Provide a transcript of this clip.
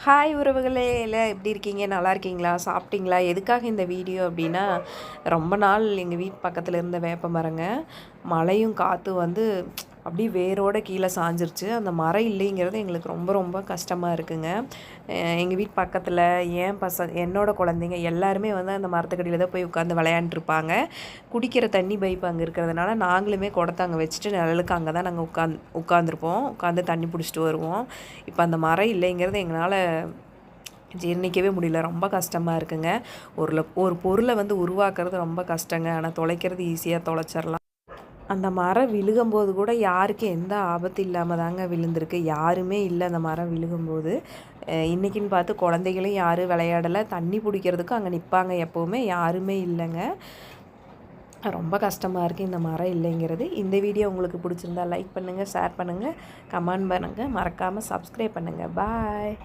Hi உறவுகளே எல்லாம் எப்படி இருக்கீங்க? நல்லா இருக்கீங்களா? சாப்பிட்டீங்களா? எதுக்காக இந்த வீடியோ அப்படின்னா, ரொம்ப நாள் எங்கள் வீட்டு பக்கத்தில் இருந்த வேப்ப மரங்க மழையும் காற்றும் வந்து அப்படியே வேரோட கீழே சாஞ்சிருச்சு. அந்த மரம் இல்லைங்கிறது எங்களுக்கு ரொம்ப ரொம்ப கஷ்டமாக இருக்குங்க. எங்கள் வீட்டு பக்கத்தில் என்னோட குழந்தைங்க எல்லாருமே வந்து அந்த மரத்துக்கடியில் தான் போய் உட்காந்து விளையாண்டுருப்பாங்க. குடிக்கிற தண்ணி பைப் அங்கே இருக்கிறதுனால நாங்களுமே குடத்த அங்கே வச்சுட்டு நிழலுக்கு அங்கே தான் நாங்கள் உட்காந்துருப்போம். உட்காந்து தண்ணி பிடிச்சிட்டு வருவோம். இப்போ அந்த மரம் இல்லைங்கிறது எங்களால் ஜீரணிக்கவே முடியல. ரொம்ப கஷ்டமாக இருக்குங்க. ஒரு பொருளை வந்து உருவாக்குறது ரொம்ப கஷ்டங்க. ஆனால் தொலைக்கிறது ஈஸியாக தொலைச்சிடலாம். அந்த மரம் விழுகும்போது கூட யாருக்கும் எந்த ஆபத்து இல்லாமல் தாங்க விழுந்திருக்கு. யாருமே இல்லை அந்த மரம் விழுகும்போது. இன்றைக்கின்னு பார்த்து குழந்தைகளும் யாரும் விளையாடலை. தண்ணி பிடிக்கிறதுக்கும் அங்கே நிற்பாங்க எப்போவுமே. யாருமே இல்லைங்க. ரொம்ப கஷ்டமாக இருக்குது இந்த மரம் இல்லைங்கிறது. இந்த வீடியோ உங்களுக்கு பிடிச்சிருந்தா லைக் பண்ணுங்கள், ஷேர் பண்ணுங்கள், கமெண்ட் பண்ணுங்கள். மறக்காமல் சப்ஸ்கிரைப் பண்ணுங்கள். பாய்.